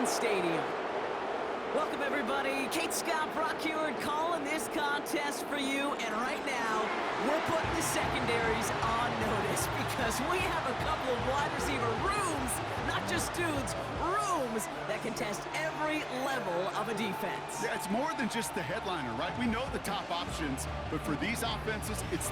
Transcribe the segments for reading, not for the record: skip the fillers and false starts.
Stadium. Welcome, everybody. Kate Scott, Brock Heward calling this contest for you. And right now, we're putting the secondaries on notice because we have a couple of wide receiver rooms, not just dudes, rooms that can test every level of a defense. Yeah, it's more than just the headliner, right? We know the top options, but for these offenses, it's...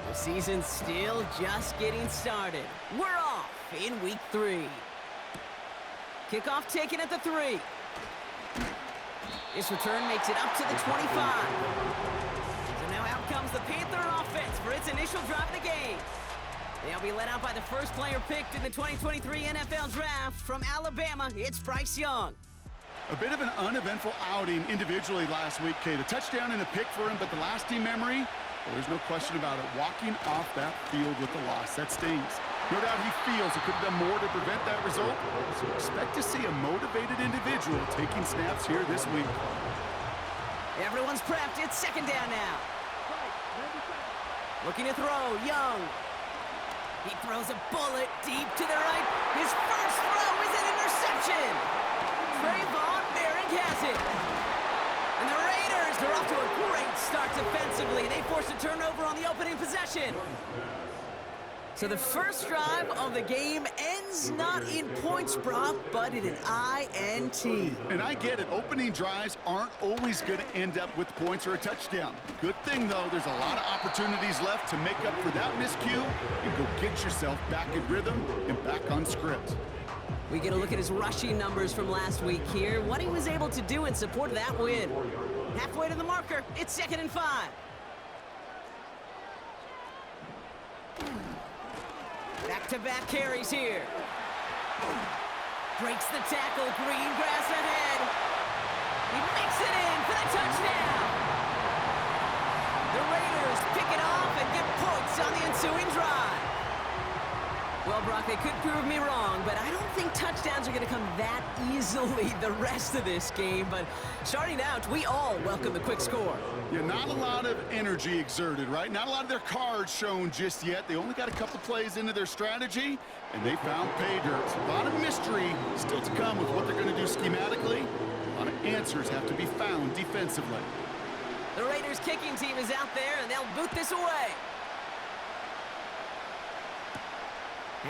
The season's still just getting started. We're off in week 3. Kickoff taken at the 3. This return makes it up to the 25. So now out comes the Panther offense for its initial drive of the game. They'll be led out by the first player picked in the 2023 NFL Draft from Alabama. It's Bryce Young. A bit of an uneventful outing individually last week, Kate. A touchdown and a pick for him, but the lasting memory, well, there's no question about it. Walking off that field with the loss, that stings. No doubt he feels he could have done more to prevent that result, so expect to see a motivated individual taking snaps here this week. Everyone's prepped. It's second down now. Looking to throw, Young. He throws a bullet deep to the right. His first throw is an interception. Trayvon Merrick has it. And the Raiders are off to a great start defensively. They force a turnover on the opening possession. So the first drive of the game ends not in points, Brock, but in an INT. And I get it. Opening drives aren't always going to end up with points or a touchdown. Good thing, though, there's a lot of opportunities left to make up for that miscue and go get yourself back in rhythm and back on script. We get a look at his rushing numbers from last week here, what he was able to do in support of that win. Halfway to the marker, it's 2nd and 5. Back-to-back carries here. Breaks the tackle, green grass ahead. He makes it in for the touchdown. The Raiders pick it off and get points on the ensuing drive. Well, Brock, they could prove me wrong, but I don't think touchdowns are going to come that easily the rest of this game. But starting out, we all welcome the quick score. Yeah, not a lot of energy exerted, right? Not a lot of their cards shown just yet. They only got a couple plays into their strategy, and they found pay dirt. A lot of mystery still to come with what they're going to do schematically. A lot of answers have to be found defensively. The Raiders kicking team is out there, and they'll boot this away.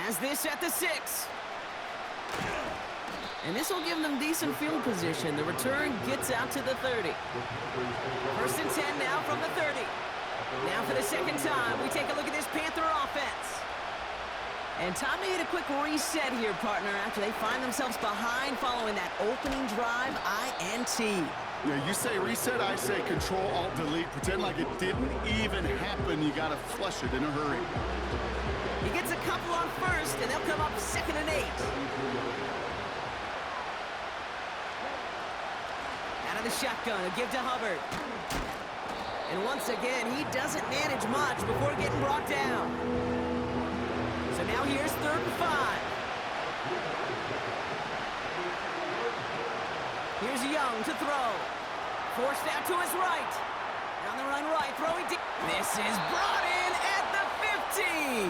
Has this at the 6. And this will give them decent field position. The return gets out to the 30. 1st and 10 now from the 30. Now for the second time, we take a look at this Panther offense. And time to hit a quick reset here, partner, after they find themselves behind following that opening drive INT. Yeah, you say reset, I say Control, Alt, Delete. Pretend like it didn't even happen. You got to flush it in a hurry. He gets a couple on first, and they'll come up 2nd and 8. Out of the shotgun, a give to Hubbard. And once again, he doesn't manage much before getting brought down. So now here's 3rd and 5. Here's Young to throw. Forced out to his right. On the run right, throwing deep. This is brought in at the 15.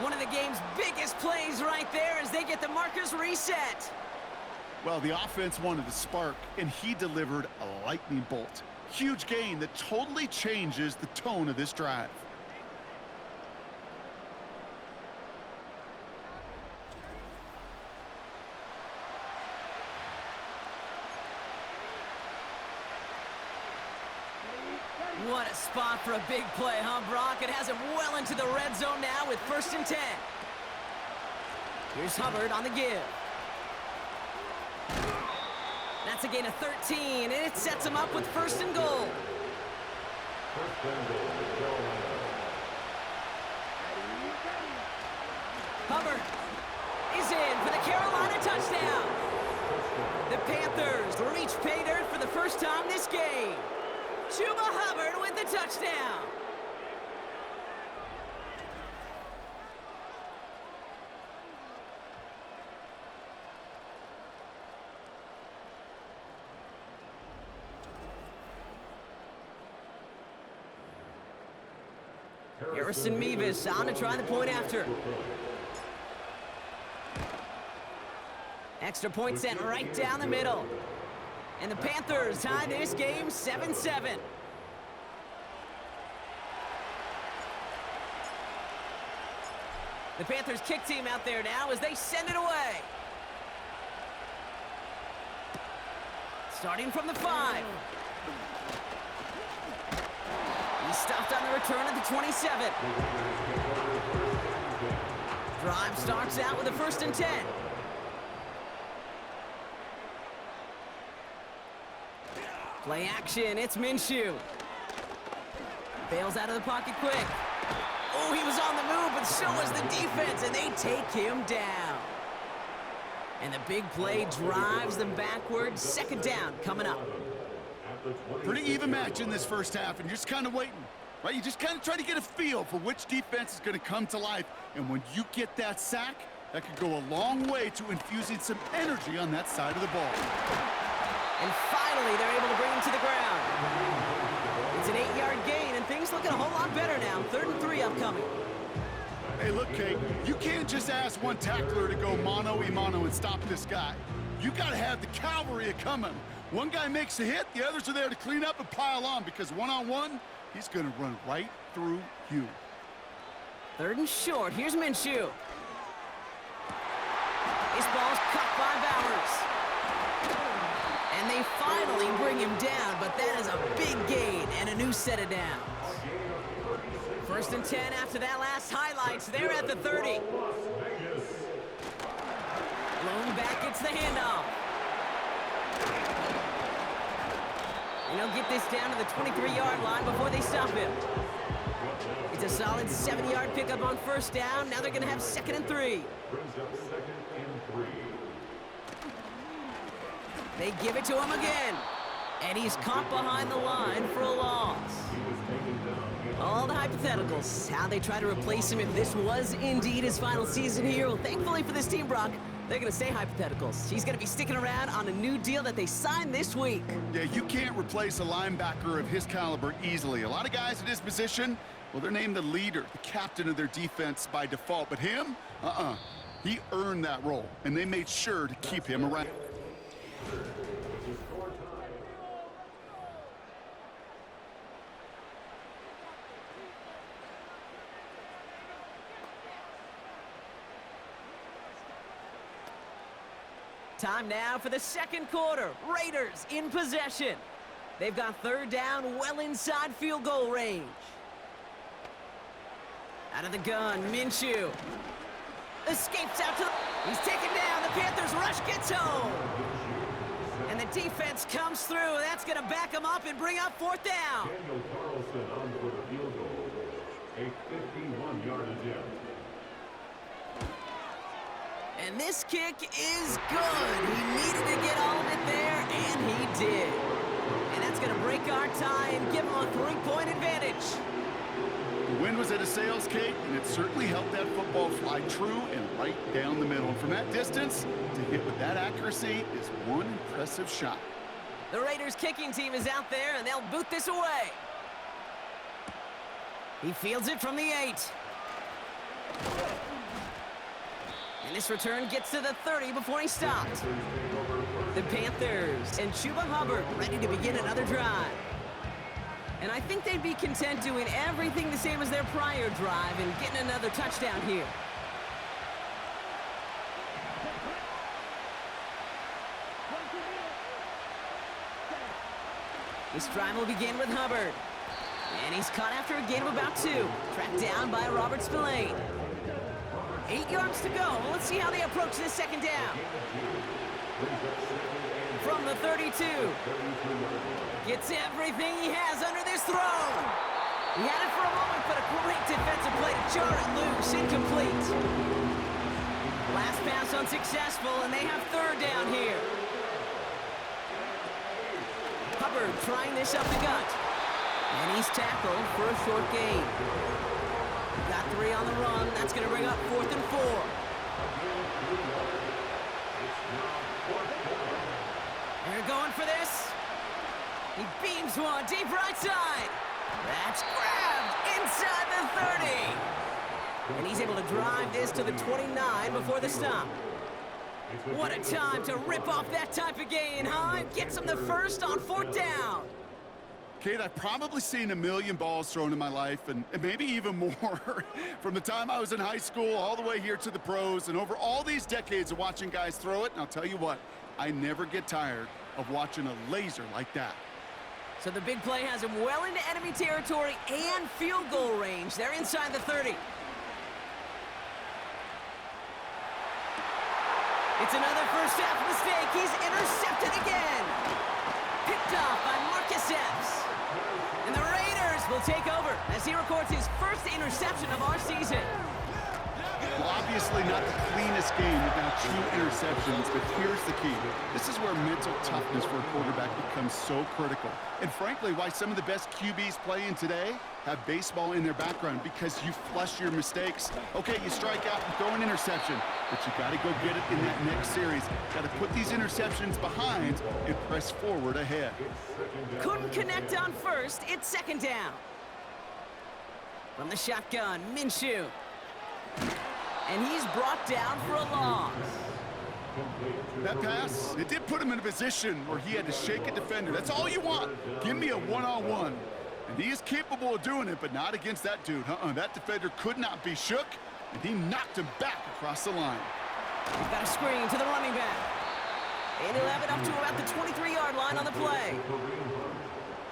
One of the game's biggest plays right there as they get the markers reset. Well, the offense wanted to spark, and he delivered a lightning bolt. Huge gain that totally changes the tone of this drive. What a spot for a big play, huh, Brock? It has him well into the red zone now with 1st and 10. Here's Hubbard on the give. That's a gain of 13, and it sets him up with 1st and goal. Hubbard is in for the Carolina touchdown. The Panthers reach pay dirt for the first time this game. Chuba Hubbard with the touchdown. Harrison Mevis on to try the point after. Extra point sent right down the middle. And the Panthers tie this game 7-7. The Panthers kick team out there now as they send it away. Starting from the 5. He's stopped on the return at the 27. Drive starts out with a 1st and 10. Play action, it's Minshew. Bails out of the pocket quick. Oh, he was on the move, but so was the defense, and they take him down. And the big play drives them backwards. 2nd down coming up. Pretty even match in this first half, and you're just kind of waiting, right? You just kind of try to get a feel for which defense is going to come to life. And when you get that sack, that could go a long way to infusing some energy on that side of the ball. And finally, they're able to bring him to the ground. It's an 8-yard gain, and things looking a whole lot better now. 3rd and 3 upcoming. Hey, look, Kate, you can't just ask one tackler to go mano-a-mano and stop this guy. You got to have the cavalry coming. One guy makes a hit, the others are there to clean up and pile on, because one-on-one, he's going to run right through you. 3rd and short. Here's Minshew. This ball's caught by Bowers. And they finally bring him down, but that is a big gain and a new set of downs. 1st and 10 after that last highlights. They're at the 30. Blown back, it's the handoff. And he'll get this down to the 23-yard line before they stop him. It's a solid 7-yard pickup on 1st down. Now they're going to have 2nd and 3. They give it to him again. And he's caught behind the line for a loss. All the hypotheticals, how they try to replace him if this was indeed his final season here. Well, thankfully for this team, Brock, they're going to stay hypotheticals. He's going to be sticking around on a new deal that they signed this week. Yeah, you can't replace a linebacker of his caliber easily. A lot of guys at his position, well, they're named the leader, the captain of their defense by default. But him, he earned that role, and they made sure to keep him around. Time now for the 2nd quarter. Raiders in possession. They've got 3rd down well inside field goal range. Out of the gun, Minshew. Escapes out to the... He's taken down. The Panthers rush gets home. And the defense comes through. That's going to back them up and bring up 4th down. Daniel Carlson on for the field goal. A 51-yard attempt. And this kick is good. He needed to get all of it there, and he did. And that's going to break our tie and give him a 3-point advantage. The wind was at a sails, Kate, and it certainly helped that football fly true and right down the middle. And from that distance, to hit with that accuracy is one impressive shot. The Raiders kicking team is out there, and they'll boot this away. He fields it from the 8. And this return gets to the 30 before he stopped. The Panthers and Chuba Hubbard ready to begin another drive. And I think they'd be content doing everything the same as their prior drive and getting another touchdown here. This drive will begin with Hubbard. And he's caught after a gain of about 2. Tracked down by Robert Spillane. 8 yards to go. Well, let's see how they approach this 2nd down. From the 32. Gets everything he has under this throw. He had it for a moment, but a great defensive play to jar it loose. Incomplete. Last pass unsuccessful, and they have 3rd down here. Hubbard trying this up the gut. And he's tackled for a short gain. Got 3 on the run. That's going to bring up 4th and 4. They're going for this. He beams one deep right side. That's grabbed inside the 30. And he's able to drive this to the 29 before the stop. What a time to rip off that type of gain, huh? Gets him the first on 4th down. Kate, I've probably seen a million balls thrown in my life, and maybe even more. From the time I was in high school all the way here to the pros, and over all these decades of watching guys throw it, and I'll tell you what, I never get tired of watching a laser like that. So the big play has him well into enemy territory and field goal range. They're inside the 30. It's another first half mistake. He's intercepted again. Picked off by Marcus Epps. And the Raiders will take over as he records his first interception of our season. Well, obviously not the cleanest game without 2 interceptions, but here's the key. This is where mental toughness for a quarterback becomes so critical. And frankly, why some of the best QBs playing today have baseball in their background, because you flush your mistakes. Okay, you strike out and throw an interception, but you got to go get it in that next series. Got to put these interceptions behind and press forward ahead. Couldn't connect on first. It's 2nd down. From the shotgun, Minshew. And he's brought down for a loss. That pass, it did put him in a position where he had to shake a defender. That's all you want. Give me a one-on-one. And he is capable of doing it, but not against that dude. That defender could not be shook, and he knocked him back across the line. He's got a screen to the running back. And he'll have it up to about the 23-yard line on the play.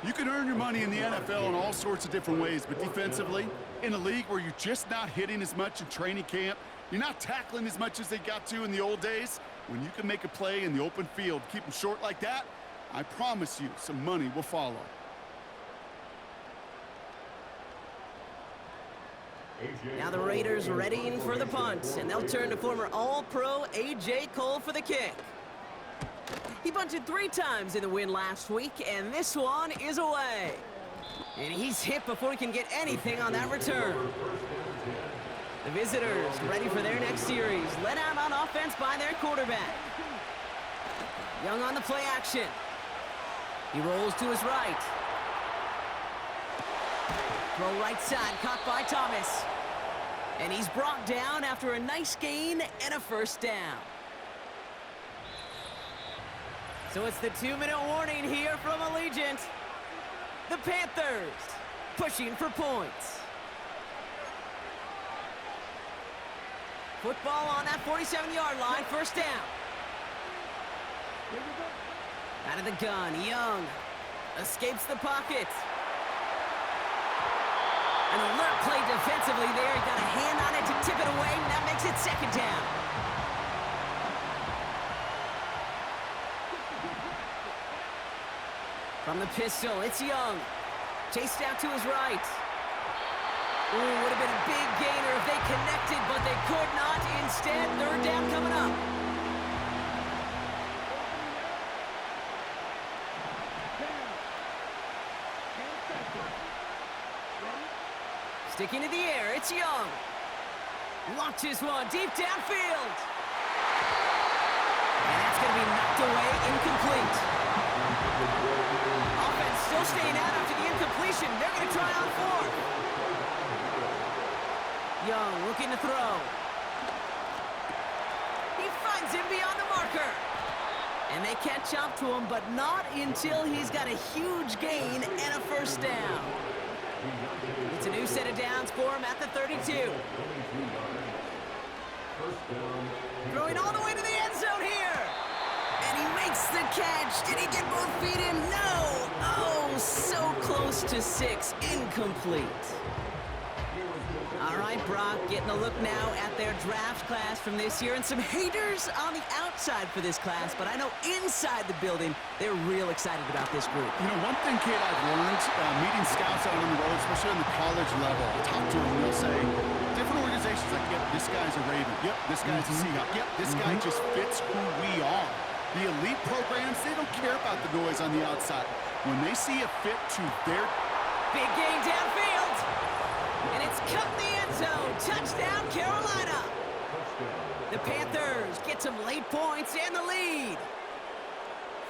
You can earn your money in the NFL in all sorts of different ways, but defensively, in a league where you're just not hitting as much in training camp, you're not tackling as much as they got to in the old days, when you can make a play in the open field, keep them short like that, I promise you some money will follow. Now the Raiders readying for the punt, and they'll turn to former All-Pro A.J. Cole for the kick. He bunted 3 times in the win last week, and this one is away. And he's hit before he can get anything on that return. The visitors ready for their next series, led out on offense by their quarterback. Young on the play action. He rolls to his right. Throw right side, caught by Thomas. And he's brought down after a nice gain and a first down. So it's the 2-minute warning here from Allegiant. The Panthers pushing for points. Football on that 47-yard line, first down. Out of the gun, Young escapes the pocket. An alert play defensively there. He got a hand on it to tip it away, and that makes it 2nd down. From the pistol, it's Young. Chased out to his right. Ooh, would have been a big gainer if they connected, but they could not. Instead, 3rd down coming up. Sticking to the air, it's Young. Launches one deep downfield. And that's going to be knocked away, incomplete. Offense still staying out after the incompletion. They're going to try on 4th. Young looking to throw. He finds him beyond the marker. And they catch up to him, but not until he's got a huge gain and a first down. It's a new set of downs for him at the 32. Throwing all the way to the end zone here. And he makes the catch. Did he get both feet in? No. Oh, so close to 6. Incomplete. All right, Brock, getting a look now at their draft class from this year, and some haters on the outside for this class, but I know inside the building, they're real excited about this group. You know, one thing, Kate, I've learned meeting scouts out on the road, especially on the college level, I talk to them, they'll say, different organizations like, yep, this guy's a Raven. Yep, this guy's a Seahawk. Yep, this guy just fits who we are. The elite programs, they don't care about the noise on the outside. When they see a fit to their... Big gain downfield. And it's cut in the end zone. Touchdown, Carolina. The Panthers get some late points and the lead.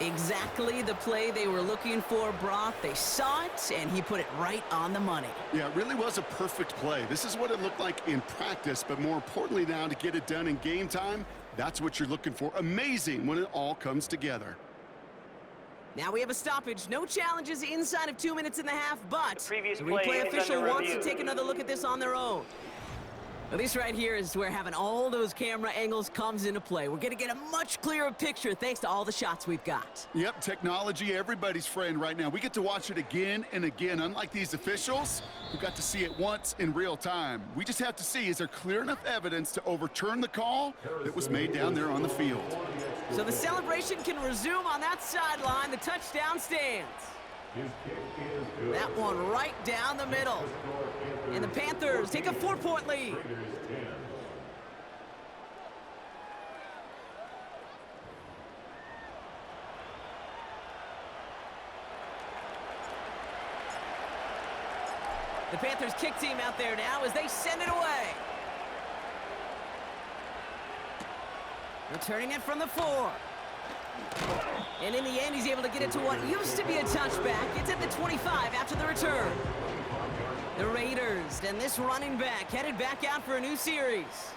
Exactly the play they were looking for, Brock. They saw it, and he put it right on the money. Yeah, it really was a perfect play. This is what it looked like in practice, but more importantly now to get it done in game time, that's what you're looking for. Amazing when it all comes together. Now we have a stoppage. No challenges inside of 2 minutes and a half, but the previous replay play is official under wants to review. take another look at this on their own. Now, this right here is where having all those camera angles comes into play. We're going to get a much clearer picture thanks to all the shots we've got. Yep, technology, everybody's friend right now. We get to watch it again and again. Unlike these officials, who got to see it once in real time. We just have to see, is there clear enough evidence to overturn the call that was made down there on the field? So the celebration can resume on that sideline. The touchdown stands. His kick is good. That one right down the middle. And the Panthers take a 4-point lead. Raiders 10. The Panthers kick team out there now as they send it away. Returning it from the 4. And in the end, he's able to get it to what used to be a touchback. It's at the 25 after the return. The Raiders and this running back headed back out for a new series.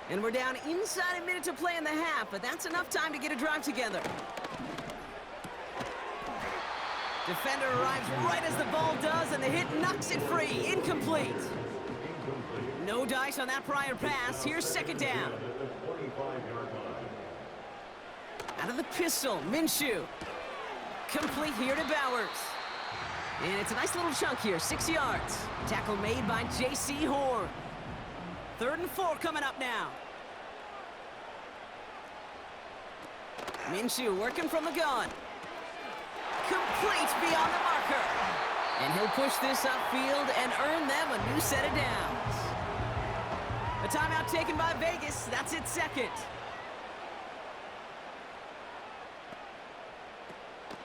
And we're down inside a minute to play in the half, but that's enough time to get a drive together. Defender arrives right as the ball does, and the hit knocks it free. Incomplete. No dice on that prior pass. Here's second down. At the 45-yard line. Out of the pistol, Minshew. Complete here to Bowers. And it's a nice little chunk here, 6 yards. Tackle made by J.C. Horn. 3rd and 4 coming up now. Minshew working from the gun. Complete beyond the marker. And he'll push this upfield and earn them a new set of downs. A timeout taken by Vegas. That's its second.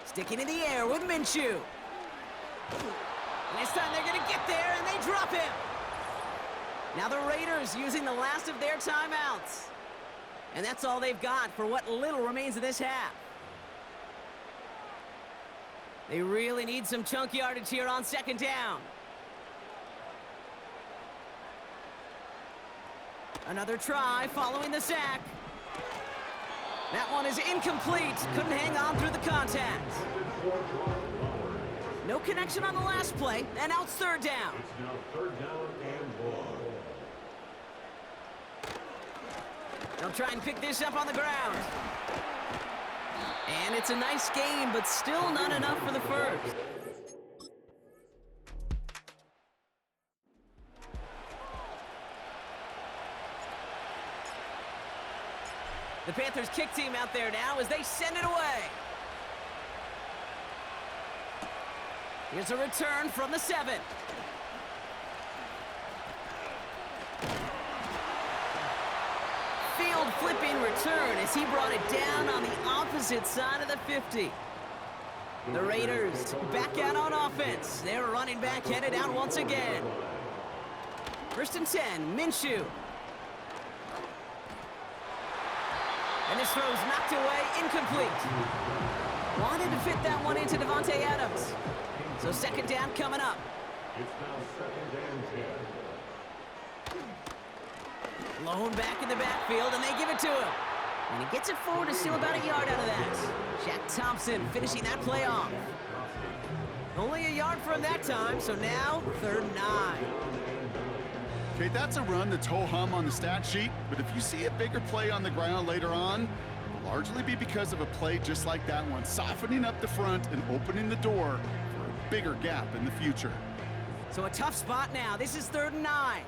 Sticking in the air with Minshew. And this time they're going to get there, and they drop him. Now the Raiders using the last of their timeouts. And that's all they've got for what little remains of this half. They really need some chunk yardage here on second down. Another try following the sack. That one is incomplete. Couldn't hang on through the contact. No connection on the last play, and now it's 3rd down. It's now 3rd down and long. They'll try and pick this up on the ground. And it's a nice gain, but still not enough for the first. The Panthers kick team out there now as they send it away. Here's a return from the 7. Field flipping return as he brought it down on the opposite side of the 50. The Raiders back out on offense. Their running back headed out once again. 1st and 10, Minshew. And this throw's knocked away, incomplete. Wanted to fit that one into Devontae Adams. So 2nd down coming up. It's now 2nd and 10. Lone back in the backfield, and they give it to him. And he gets it forward to steal about a yard out of that. Shaq Thompson finishing that play off. Only a yard for him that time, so now 3rd and 9. Okay, that's a run that's ho-hum on the stat sheet, but if you see a bigger play on the ground later on, it'll largely be because of a play just like that one, softening up the front and opening the door for a bigger gap in the future. So a tough spot now. This is 3rd and 9.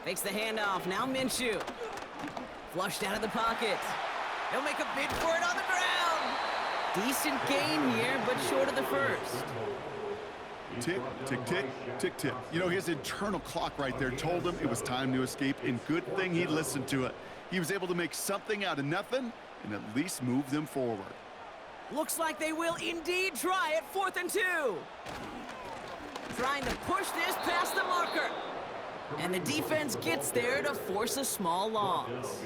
Fakes the handoff. Now Minshew. Flushed out of the pocket. He'll make a bid for it on the ground. Decent gain here, but short of the first. Tick, tick, tick, tick, tick. You know, his internal clock right there told him it was time to escape, and good thing he listened to it. He was able to make something out of nothing and at least move them forward. Looks like they will indeed try it. 4th and 2. Trying to push this past the marker. And the defense gets there to force a small loss.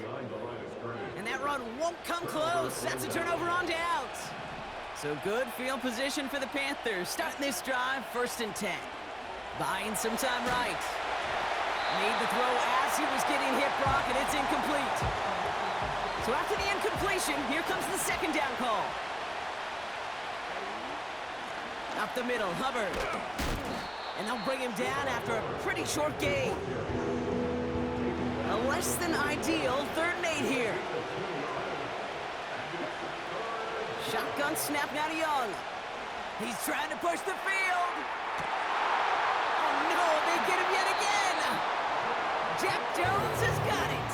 And that run won't come close. That's a turnover on downs. So good field position for the Panthers. Starting this drive, 1st and 10. Buying some time right. Made the throw as he was getting hit, Brock, and it's incomplete. So after the incompletion, here comes the 2nd down call. Up the middle, Hubbard. And they'll bring him down after a pretty short gain. A less than ideal 3rd and 8 here. Shotgun snap now to Young. He's trying to push the field. Oh no, they get him yet again. Jack Jones has got it.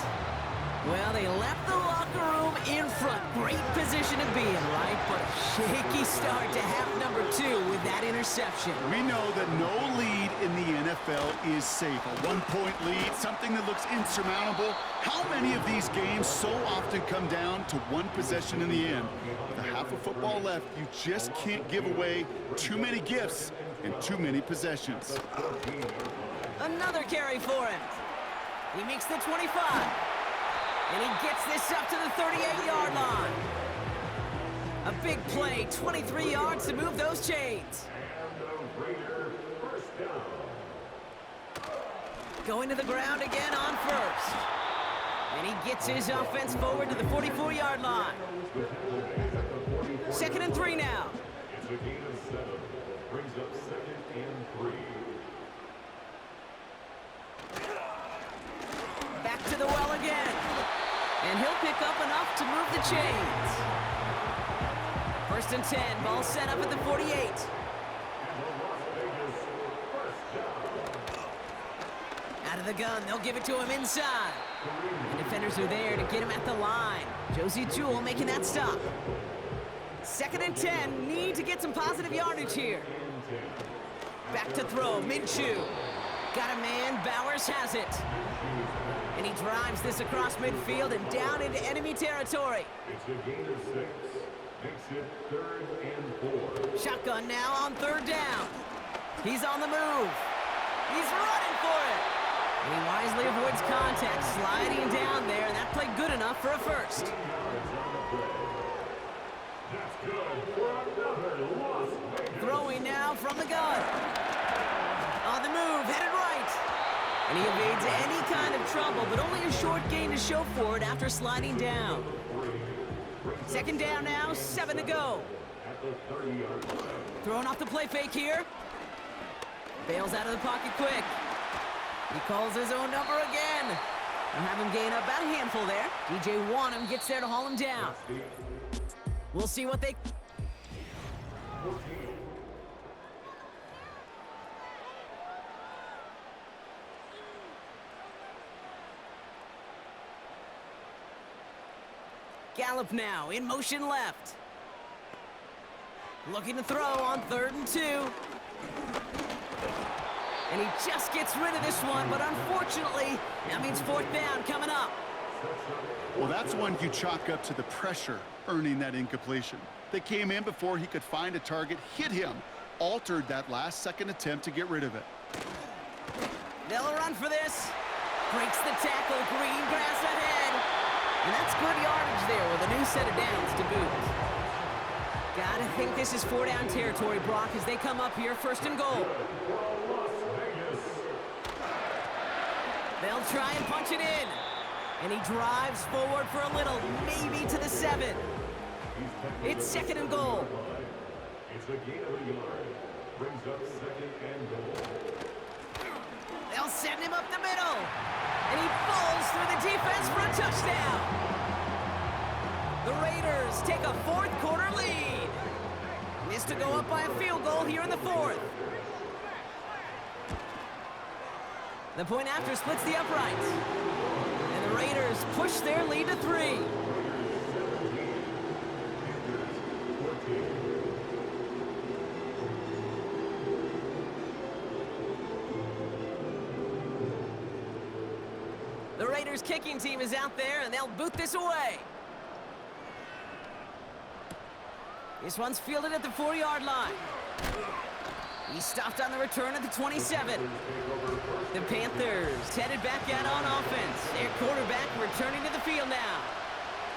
Well, they left the locker room in front. Great position to be in, right? But a shaky start to half number 2 with that interception. We know that no lead in the NFL is safe. A 1-point lead, something that looks insurmountable. How many of these games so often come down to one possession in the end? With a half of football left, you just can't give away too many gifts and too many possessions. Another carry for him. He makes the 25. And he gets this up to the 38-yard line. A big play, 23 yards to move those chains. Going to the ground again on 1st. And he gets his offense forward to the 44-yard line. 2nd and 3 now. It's a gain of 7. Brings up 2nd and 3. Back to the well again. And he'll pick up enough to move the chains. 1st and 10, ball set up at the 48. Out of the gun, they'll give it to him inside. And defenders are there to get him at the line. Josie Jewell making that stop. 2nd and 10, need to get some positive yardage here. Back to throw, Minshew. Got a man, Bowers has it. And he drives this across midfield and down into enemy territory. It's a gain of 6. Makes it 3rd and 4. Shotgun now on 3rd down. He's on the move. He's running for it. And he wisely avoids contact, sliding down there, and that played good enough for a 1st. That's good for another Las Vegas. Throwing now from the gun. On the move, headed right. And he evades any kind of trouble, but only a short gain to show for it after sliding down. 2nd down now, 7 to go. At the 30-yard line. Throwing off the play fake here. Bails out of the pocket quick. He calls his own number again. They'll have him gain about a handful there. DJ Wanham gets there to haul him down. We'll see what they... Gallup now, in motion left. Looking to throw on 3rd and 2. And he just gets rid of this one, but unfortunately, that means 4th down coming up. Well, that's one you chalk up to the pressure earning that incompletion. They came in before he could find a target, hit him, altered that last-second attempt to get rid of it. They'll run for this. Breaks the tackle, green grass ahead. And that's good yardage there with a new set of downs to boot. Gotta think this is 4-down territory, Brock, as they come up here, 1st and goal. They'll try and punch it in. And he drives forward for a little, maybe to the 7. It's 2nd and goal. It's a gain of a yard. Brings up 2nd and goal. They'll send him up the middle. And he falls through the defense for a touchdown. The Raiders take a 4th quarter lead. This to go up by a field goal here in the 4th. The point after splits the uprights. And the Raiders push their lead to 3. The Raiders kicking team is out there, and they'll boot this away. This one's fielded at the 4-yard line. He stopped on the return at the 27. The Panthers headed back out on offense. Their quarterback returning to the field now.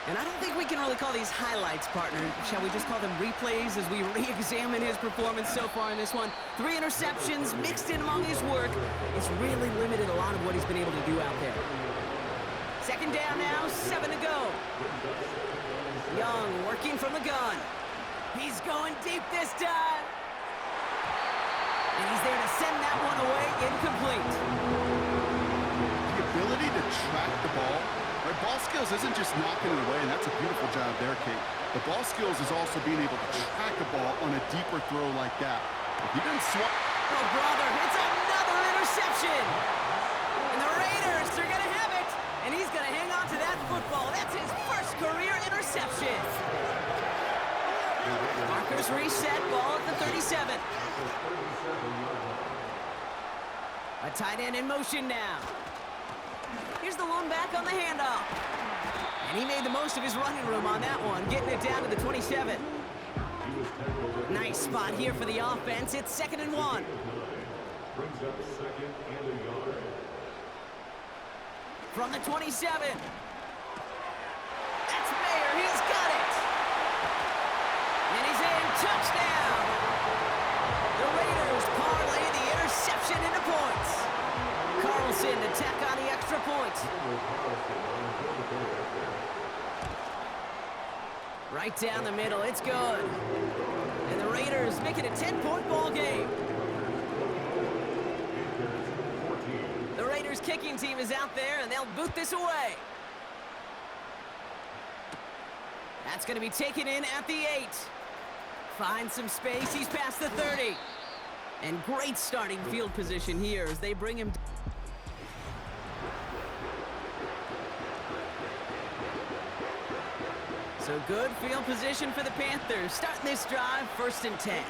And I don't think we can really call these highlights, partner. Shall we just call them replays as we re-examine his performance so far in this one? 3 interceptions mixed in among his work. It's really limited a lot of what he's been able to do out there. Second down now, 7 to go. Young working from the gun. He's going deep this time. And he's there to send that one away incomplete. The ability to track the ball. Right, ball skills isn't just knocking it away, and that's a beautiful job there, Kate. The ball skills is also being able to track a ball on a deeper throw like that. If he doesn't swat... Oh, brother, it's another interception. And the Raiders are going to have it. And he's going to hang on to that football. That's his first career interception. Markers reset, ball at the 37. A tight end in motion now. Here's the lone back on the handoff. And he made the most of his running room on that one, getting it down to the 27. Nice spot here for the offense. It's 2nd and 1. Brings up 2nd and a yard. From the 27. That's Mayer. He's got it. And he's in. Touchdown. The Raiders parlay the interception into points. Carlson to tack on the extra point. Right down the middle. It's good. And the Raiders make it a 10-point ball game. The Raiders kicking team is out there, and they'll boot this away. That's going to be taken in at the 8. Finds some space. He's past the 30. And great starting field position here as they bring him. So good field position for the Panthers. Starting this drive, 1st and 10.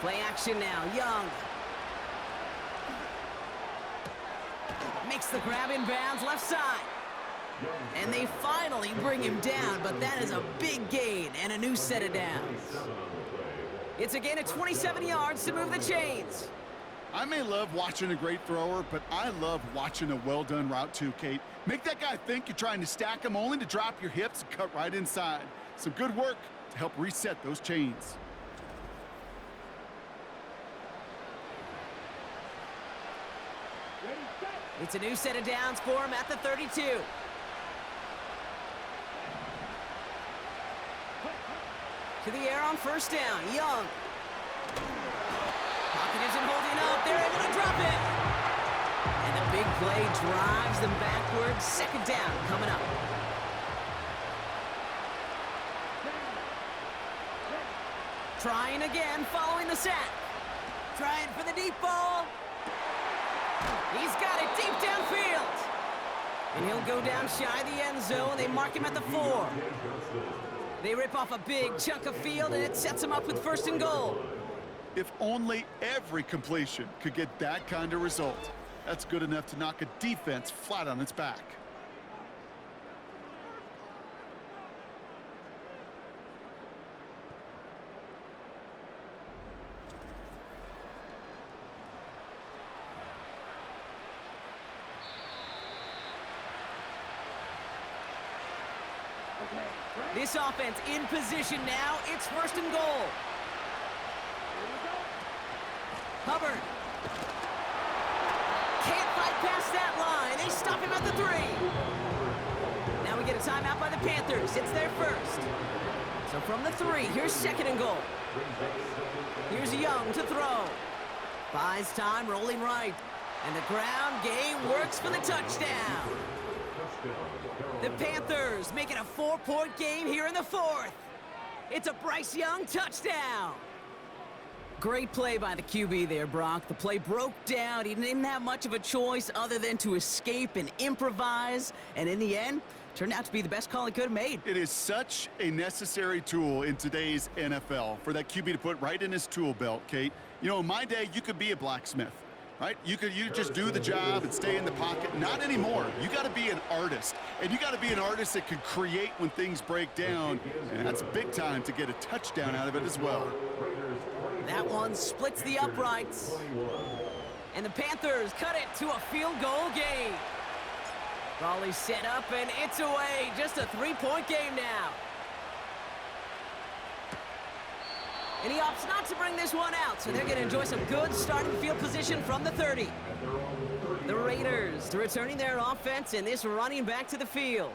Play action now. Young. Makes the grab in bounds, left side. And they finally bring him down, but that is a big gain and a new set of downs. It's a gain of 27 yards to move the chains. I may love watching a great thrower, but I love watching a well-done route too, Kate. Make that guy think you're trying to stack him only to drop your hips and cut right inside. Some good work to help reset those chains. It's a new set of downs for him at the 32. To the air on 1st down. Young. Pocket isn't holding up. They're able to drop it. And the big play drives them backwards. 2nd down coming up. Trying again following the sack. Trying for the deep ball. He's got it deep downfield. And he'll go down shy of the end zone. They mark him at the 4. They rip off a big chunk of field, and it sets him up with 1st and goal. If only every completion could get that kind of result. That's good enough to knock a defense flat on its back. This offense in position now. It's 1st and goal. Hubbard. Can't fight past that line. They stop him at the 3. Now we get a timeout by the Panthers. It's their 1st. So from the 3, here's 2nd and goal. Here's Young to throw. Buys time, rolling right. And the ground game works for the touchdown. The Panthers make it a 4-point game here in the 4th. It's a Bryce Young touchdown. Great play by the QB there, Brock. The play broke down. He didn't have much of a choice other than to escape and improvise. And in the end, turned out to be the best call he could have made. It is such a necessary tool in today's NFL for that QB to put right in his tool belt, Kate. You know, in my day, you could be a blacksmith. Right? You just do the job and stay in the pocket. Not anymore. You got to be an artist. And you got to be an artist that can create when things break down. And that's big time to get a touchdown out of it as well. That one splits the uprights. And the Panthers cut it to a field goal game. Volley set up, and it's away. Just a 3-point game now. And he opts not to bring this one out, so they're going to enjoy some good starting field position from the 30. The Raiders returning their offense, and this running back to the field.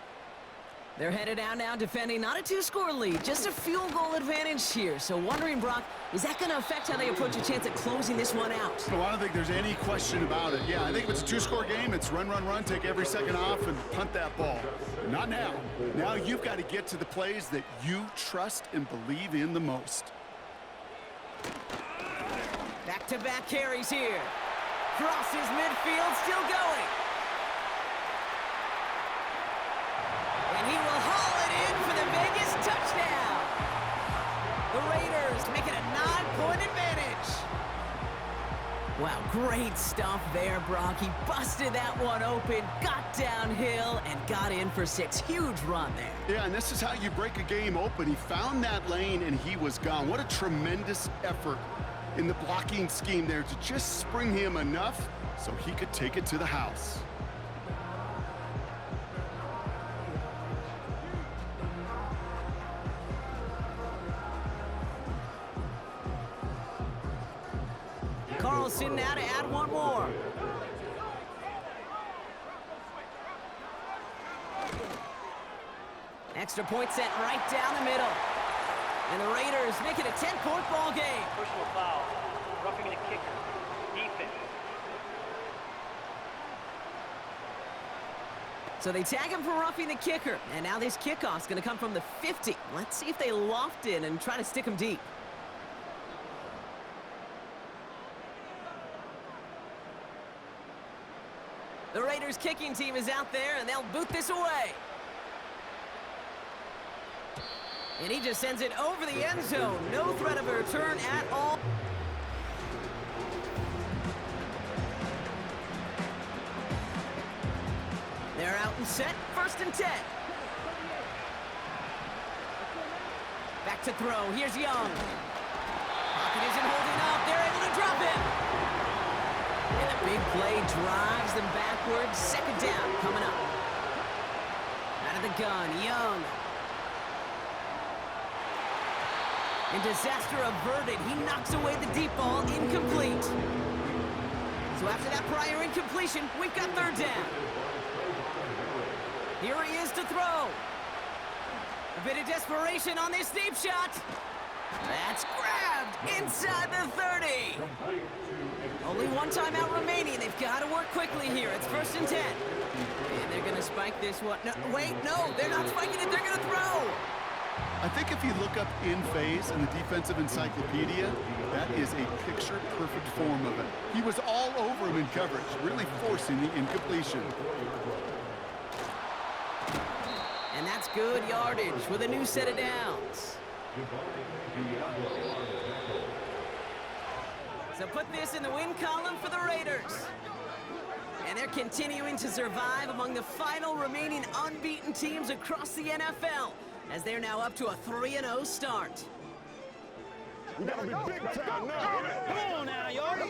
They're headed out now defending not a 2-score lead, just a field goal advantage here. So wondering, Brock, is that going to affect how they approach a chance at closing this one out? So I don't think there's any question about it. Yeah, I think if it's a 2-score game, it's run, run, run, take every second off and punt that ball. Not now. Now you've got to get to the plays that you trust and believe in the most. Back-to-back carries here. Crosses midfield, still going. And he will haul it in for the Vegas touchdown. The Raiders make it a 9-point advantage. Wow, great stuff there, Brock. He busted that one open, got downhill, and got in for 6. Huge run there. Yeah, and this is how you break a game open. He found that lane, and he was gone. What a tremendous effort in the blocking scheme there to just spring him enough so he could take it to the house. Carlson now to add one more. Extra point sent right down the middle. And the Raiders make it a 10-point ball game. Personal foul, roughing the kicker, defense. So they tag him for roughing the kicker. And now this kickoff's going to come from the 50. Let's see if they loft in and try to stick him deep. The Raiders kicking team is out there, and they'll boot this away. And he just sends it over the end zone. No threat of a return at all. They're out and set. 1st and 10. Back to throw. Here's Young. Pocket isn't holding up. They're able to drop him. And the big play drives them backwards. 2nd down coming up. Out of the gun, Young. And disaster averted. He knocks away the deep ball, incomplete. So after that prior incompletion, we've got 3rd down. Here he is to throw. A bit of desperation on this deep shot. That's grabbed inside the 30. Only one timeout remaining. They've got to work quickly here. It's 1st and 10. And they're going to spike this one. No, wait, no, they're not spiking it. They're going to throw. I think if you look up in phase in the defensive encyclopedia, that is a picture-perfect form of it. He was all over him in coverage, really forcing the incompletion. And that's good yardage with a new set of downs. So put this in the win column for the Raiders. And they're continuing to survive among the final remaining unbeaten teams across the NFL, as they're now up to a 3-0 start. We gotta be big time now. Come on now, y'all.